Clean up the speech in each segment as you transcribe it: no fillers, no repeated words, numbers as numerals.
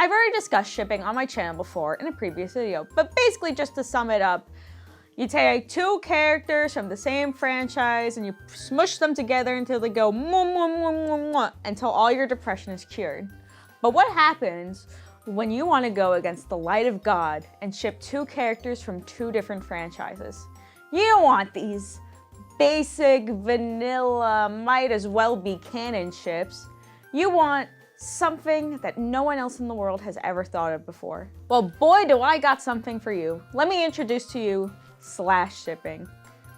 I've already discussed shipping on my channel before in a previous video, but basically just to sum it up, you take two characters from the same franchise and you smush them together until they go mwah, mwah, mwah, mwah, mwah, until all your depression is cured. But what happens when you want to go against the light of God and ship two characters from two different franchises? You don't want these basic, vanilla, might as well be canon ships. You want something that no one else in the world has ever thought of before. Well, boy, do I got something for you. Let me introduce to you slash shipping.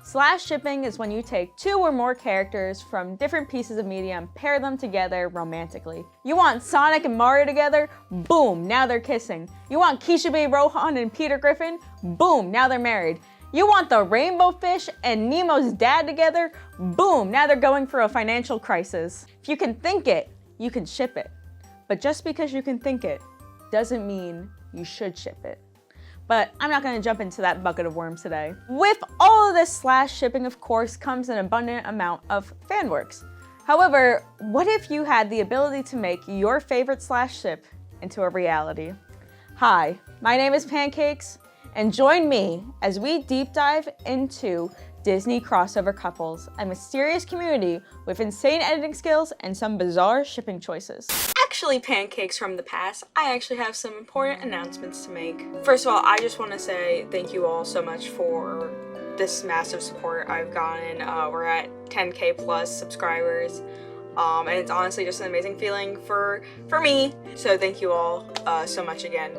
Slash shipping is when you take two or more characters from different pieces of media and pair them together romantically. You want Sonic and Mario together? Boom, now they're kissing. You want Keisha Bay Rohan and Peter Griffin? Boom, now they're married. You want the Rainbow Fish and Nemo's dad together? Boom, now they're going through a financial crisis. If you can think it, you can ship it. But just because you can think it doesn't mean you should ship it. But I'm not gonna jump into that bucket of worms today. With all of this slash shipping, of course, comes an abundant amount of fan works. However, what if you had the ability to make your favorite slash ship into a reality? Hi, my name is Pancakes, and join me as we deep dive into Disney crossover couples, a mysterious community with insane editing skills and some bizarre shipping choices. Actually, Pancakes from the past, I actually have some important announcements to make. First of all, I just want to say thank you all so much for this massive support I've gotten. We're at 10K plus subscribers, and it's honestly just an amazing feeling for me. So thank you all so much again.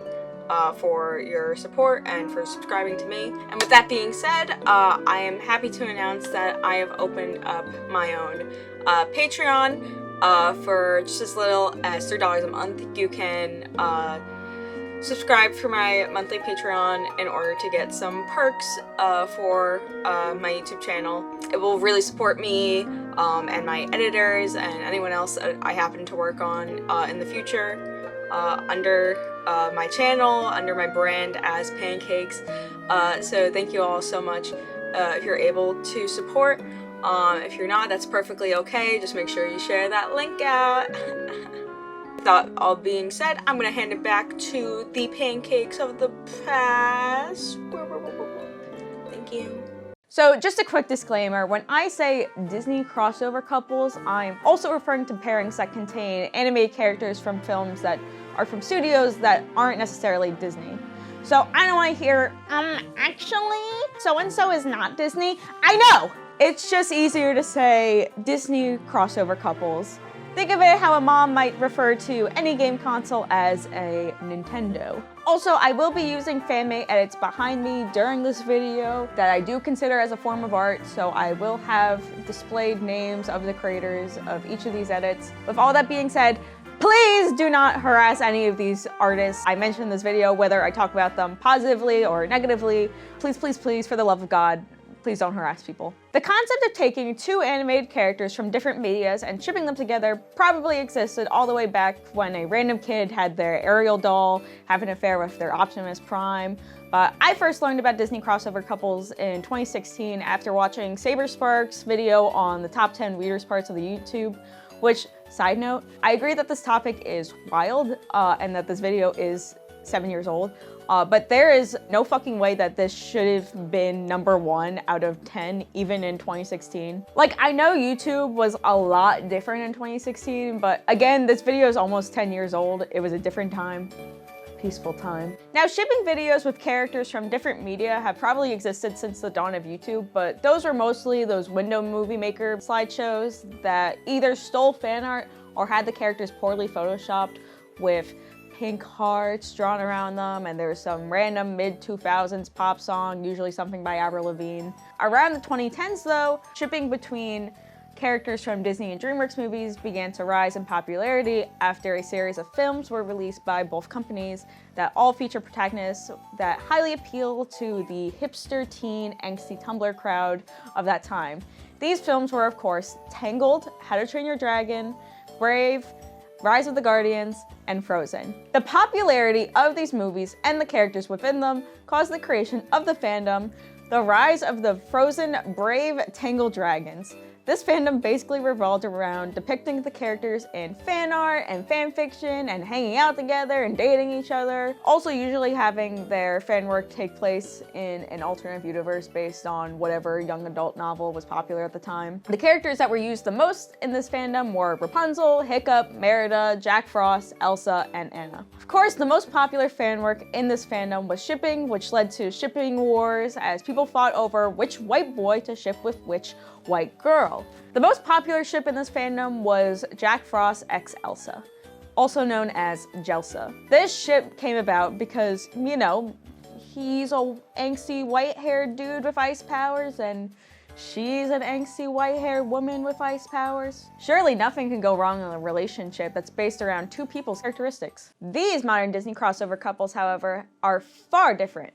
For your support and for subscribing to me. And with that being said, I am happy to announce that I have opened up my own Patreon. For just as little as $3 a month, you can subscribe for my monthly Patreon in order to get some perks for my YouTube channel. It will really support me and my editors and anyone else that I happen to work on in the future under my channel, under my brand as Pancakes. So thank you all so much if you're able to support. If you're not, that's perfectly okay. Just make sure you share that link out. That all being said, I'm gonna hand it back to the Pancakes of the past. Thank you. So just a quick disclaimer, when I say Disney crossover couples, I'm also referring to pairings that contain animated characters from films that are from studios that aren't necessarily Disney. So I don't want to hear, actually, so-and-so is not Disney. I know! It's just easier to say Disney crossover couples. Think of it how a mom might refer to any game console as a Nintendo. Also, I will be using fan-made edits behind me during this video that I do consider as a form of art, so I will have displayed names of the creators of each of these edits. With all that being said, please do not harass any of these artists I mentioned in this video, whether I talk about them positively or negatively. Please, please, please, for the love of God, please don't harass people. The concept of taking two animated characters from different medias and shipping them together probably existed all the way back when a random kid had their Ariel doll have an affair with their Optimus Prime. But I first learned about Disney crossover couples in 2016 after watching Saberspark's video on the top 10 weirdest parts of the YouTube, which, side note, I agree that this topic is wild and that this video is 7 years old. But there is no fucking way that this should have been #1 out of 10, even in 2016. Like, I know YouTube was a lot different in 2016, but again, this video is almost 10 years old. It was a different time. Peaceful time. Now, shipping videos with characters from different media have probably existed since the dawn of YouTube, but those were mostly those window movie maker slideshows that either stole fan art or had the characters poorly photoshopped with pink hearts drawn around them, and there was some random mid-2000s pop song, usually something by Avril Lavigne. Around the 2010s though, shipping between characters from Disney and DreamWorks movies began to rise in popularity after a series of films were released by both companies that all feature protagonists that highly appeal to the hipster, teen, angsty Tumblr crowd of that time. These films were, of course, Tangled, How to Train Your Dragon, Brave, Rise of the Guardians, and Frozen. The popularity of these movies and the characters within them caused the creation of the fandom, the rise of the Frozen Brave Tangled Dragons. This fandom basically revolved around depicting the characters in fan art and fan fiction and hanging out together and dating each other. Also usually having their fan work take place in an alternate universe based on whatever young adult novel was popular at the time. The characters that were used the most in this fandom were Rapunzel, Hiccup, Merida, Jack Frost, Elsa, and Anna. Of course, the most popular fan work in this fandom was shipping, which led to shipping wars as people fought over which white boy to ship with which white girl. The most popular ship in this fandom was Jack Frost x Elsa, also known as Jelsa. This ship came about because, you know, he's a angsty white-haired dude with ice powers and she's an angsty white-haired woman with ice powers. Surely nothing can go wrong in a relationship that's based around two people's characteristics. These modern Disney crossover couples, however, are far different.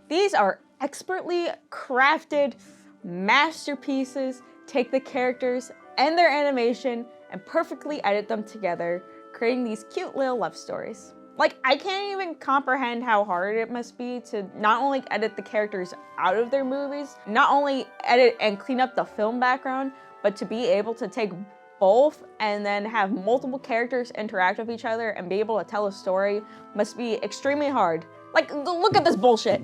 These are expertly crafted masterpieces, take the characters and their animation and perfectly edit them together, creating these cute little love stories. Like, I can't even comprehend how hard it must be to not only edit the characters out of their movies, not only edit and clean up the film background, but to be able to take both and then have multiple characters interact with each other and be able to tell a story must be extremely hard. Like, look at this bullshit.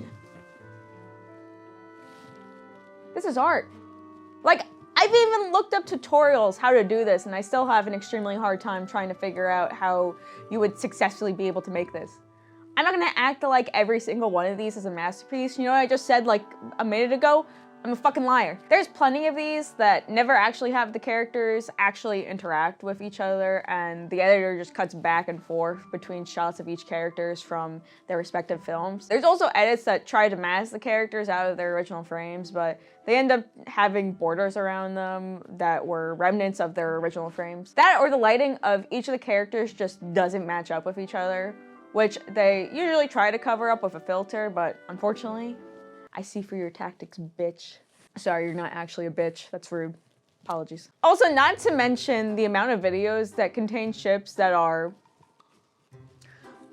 This is art. Like, I've even looked up tutorials how to do this and I still have an extremely hard time trying to figure out how you would successfully be able to make this. I'm not gonna act like every single one of these is a masterpiece. You know what I just said like a minute ago? I'm a fucking liar. There's plenty of these that never actually have the characters actually interact with each other and the editor just cuts back and forth between shots of each characters from their respective films. There's also edits that try to mask the characters out of their original frames, but they end up having borders around them that were remnants of their original frames. That or the lighting of each of the characters just doesn't match up with each other, which they usually try to cover up with a filter, but unfortunately, I see through your tactics, bitch. Sorry, you're not actually a bitch. That's rude. Apologies. Also, not to mention the amount of videos that contain ships that are,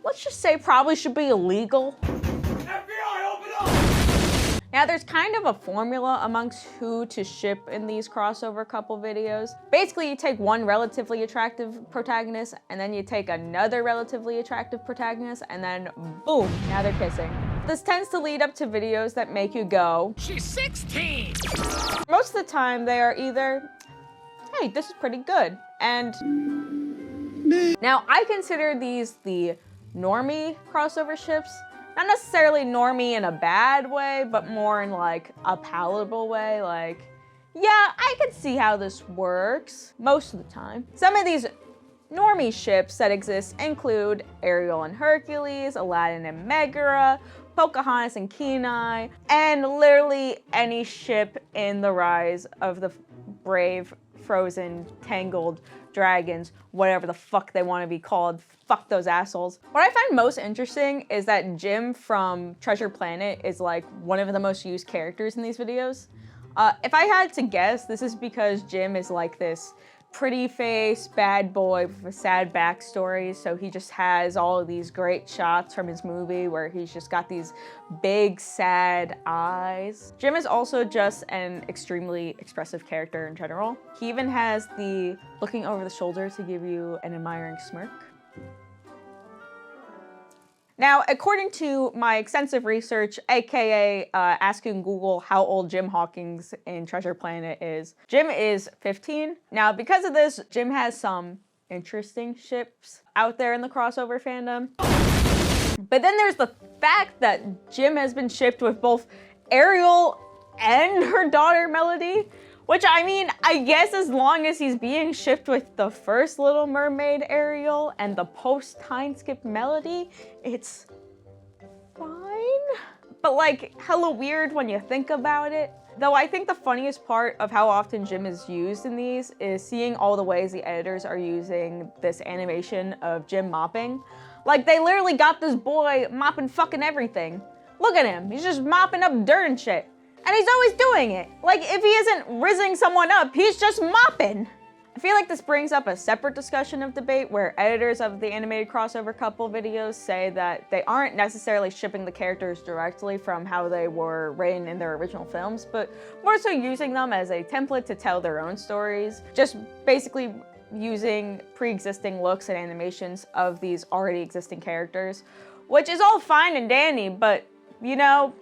let's just say, probably should be illegal. FBI, open up! Now, there's kind of a formula amongst who to ship in these crossover couple videos. Basically, you take one relatively attractive protagonist, and then you take another relatively attractive protagonist, and then boom, now they're kissing. This tends to lead up to videos that make you go, she's 16! Most of the time, they are either, hey, this is pretty good, and now I consider these the normie crossover ships. Not necessarily normie in a bad way, but more in like a palatable way, like, yeah, I can see how this works most of the time. Some of these normie ships that exist include Ariel and Hercules, Aladdin and Megara, Pocahontas and Kenai, and literally any ship in the rise of the brave, frozen, tangled dragons, whatever the fuck they want to be called. Fuck those assholes. What I find most interesting is that Jim from Treasure Planet is like one of the most used characters in these videos. If I had to guess, this is because Jim is like this pretty face bad boy with a sad backstory, so he just has all of these great shots from his movie where he's just got these big sad eyes. Jim is also just an extremely expressive character in general. He even has the looking over the shoulder to give you an admiring smirk. Now, according to my extensive research, aka asking Google how old Jim Hawkins in Treasure Planet is, Jim is 15. Now, because of this, Jim has some interesting ships out there in the crossover fandom. But then there's the fact that Jim has been shipped with both Ariel and her daughter Melody, which, I mean, I guess as long as he's being shipped with the first Little Mermaid Ariel and the post-time skip Melody, it's fine. But like, hella weird when you think about it. Though I think the funniest part of how often Jim is used in these is seeing all the ways the editors are using this animation of Jim mopping. Like, they literally got this boy mopping fucking everything. Look at him, he's just mopping up dirt and shit. And he's always doing it. Like, if he isn't rizzing someone up, he's just mopping. I feel like this brings up a separate discussion of debate where editors of the animated crossover couple videos say that they aren't necessarily shipping the characters directly from how they were written in their original films, but more so using them as a template to tell their own stories. Just basically using pre-existing looks and animations of these already existing characters, which is all fine and dandy, but, you know,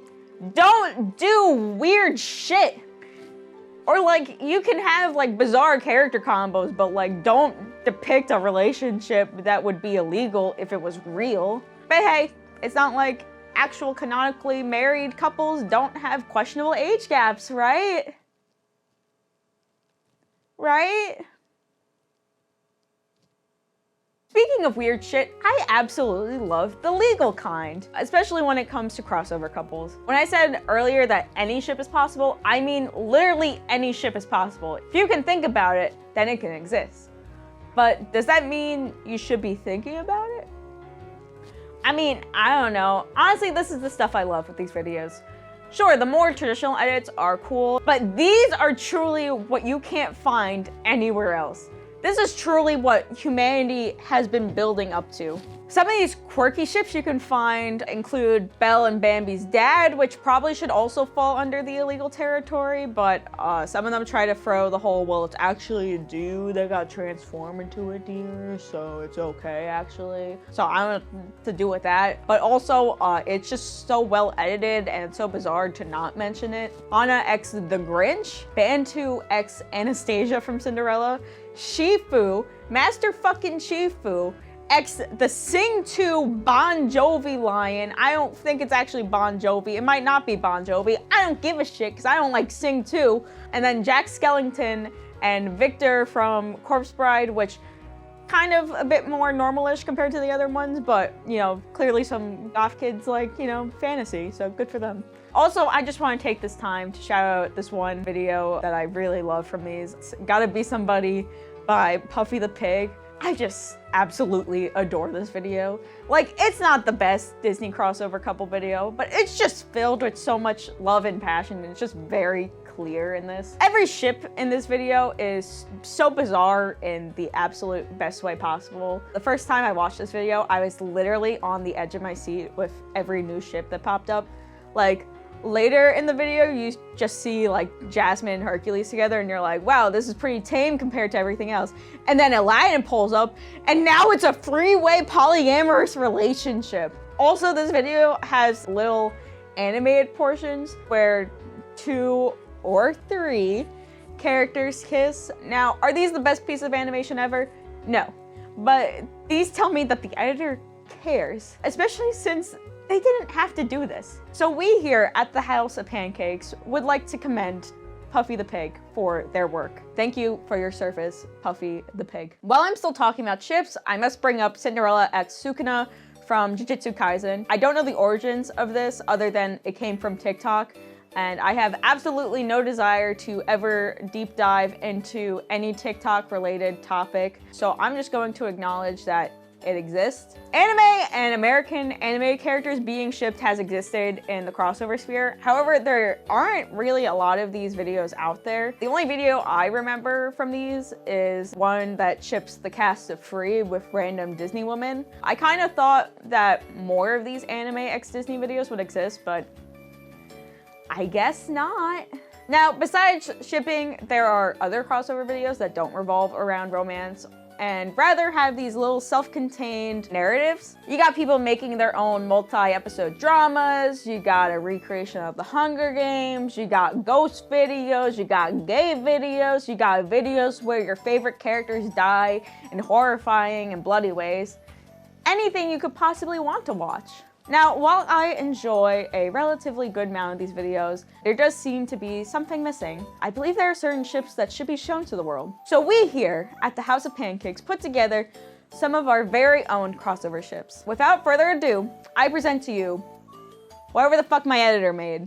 don't do weird shit. Or, like, you can have, like, bizarre character combos, but, like, don't depict a relationship that would be illegal if it was real. But hey, it's not like actual canonically married couples don't have questionable age gaps, right? Right? Speaking of weird shit, I absolutely love the legal kind, especially when it comes to crossover couples. When I said earlier that any ship is possible, I mean literally any ship is possible. If you can think about it, then it can exist. But does that mean you should be thinking about it? I mean, I don't know. Honestly, this is the stuff I love with these videos. Sure, the more traditional edits are cool, but these are truly what you can't find anywhere else. This is truly what humanity has been building up to. Some of these quirky ships you can find include Belle and Bambi's dad, which probably should also fall under the illegal territory, but some of them try to throw the whole, well, it's actually a dude that got transformed into a deer, so it's okay, actually. So I don't know what to do with that. But also, it's just so well edited and so bizarre to not mention it. Anna x the Grinch, Bantu x Anastasia from Cinderella, Shifu, Master fucking Shifu, X the Sing 2 Bon Jovi lion. I don't think it's actually Bon Jovi. It might not be Bon Jovi. I don't give a shit because I don't like Sing 2. And then Jack Skellington and Victor from Corpse Bride, which kind of a bit more normalish compared to the other ones, but you know, clearly some goth kids like, you know, fantasy, so good for them. Also, I just want to take this time to shout out this one video that I really love from these. It's Gotta Be Somebody by Puffy the Pig. I just absolutely adore this video. Like, it's not the best Disney crossover couple video, but it's just filled with so much love and passion, and it's just very clear in this. Every ship in this video is so bizarre in the absolute best way possible. The first time I watched this video, I was literally on the edge of my seat with every new ship that popped up. Like, later in the video, you just see like Jasmine and Hercules together and you're like, wow, this is pretty tame compared to everything else. And then Aladdin pulls up and now it's a three-way polyamorous relationship. Also, this video has little animated portions where 2 or 3 characters kiss. Now, are these the best piece of animation ever? No, but these tell me that the editor cares, especially since they didn't have to do this. So we here at the House of Pancakes would like to commend Puffy the Pig for their work. Thank you for your service, Puffy the Pig. While I'm still talking about ships, I must bring up Cinderella x Sukuna from Jujutsu Kaisen. I don't know the origins of this other than it came from TikTok, and I have absolutely no desire to ever deep dive into any TikTok related topic. So I'm just going to acknowledge that it exists. Anime and American animated characters being shipped has existed in the crossover sphere. However, there aren't really a lot of these videos out there. The only video I remember from these is one that ships the cast of Free with random Disney women. I kind of thought that more of these anime x Disney videos would exist, but I guess not. Now, besides shipping, there are other crossover videos that don't revolve around romance and rather have these little self-contained narratives. You got people making their own multi-episode dramas, you got a recreation of the Hunger Games, you got ghost videos, you got gay videos, you got videos where your favorite characters die in horrifying and bloody ways. Anything you could possibly want to watch. Now, while I enjoy a relatively good amount of these videos, there does seem to be something missing. I believe there are certain ships that should be shown to the world. So we here at the House of Pancakes put together some of our very own crossover ships. Without further ado, I present to you whatever the fuck my editor made.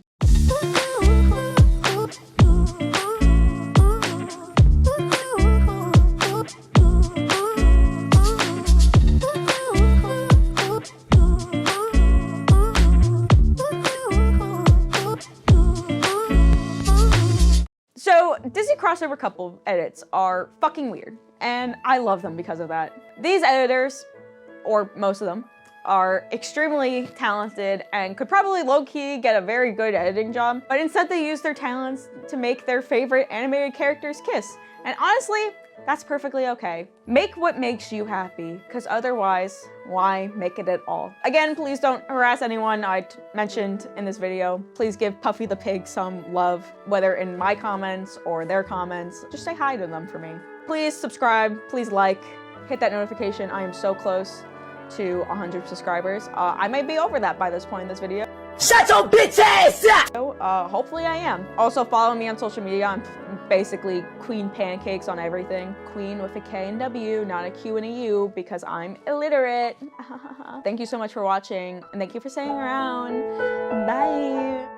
So Disney crossover couple edits are fucking weird, and I love them because of that. These editors, or most of them, are extremely talented and could probably low-key get a very good editing job, but instead they use their talents to make their favorite animated characters kiss. And honestly, that's perfectly okay. Make what makes you happy, because otherwise, why make it at all? Again, please don't harass anyone I mentioned in this video. Please give Puffy the Pig some love, whether in my comments or their comments. Just say hi to them for me. Please subscribe, please like, hit that notification. I am so close to 100 subscribers. I might be over that by this point in this video. Shut your bitch ass up! So, hopefully I am. Also follow me on social media. I'm basically Queen Pancakes on everything. Queen with a K and W, not a Q and a U, because I'm illiterate. Thank you so much for watching, and thank you for staying around. Bye.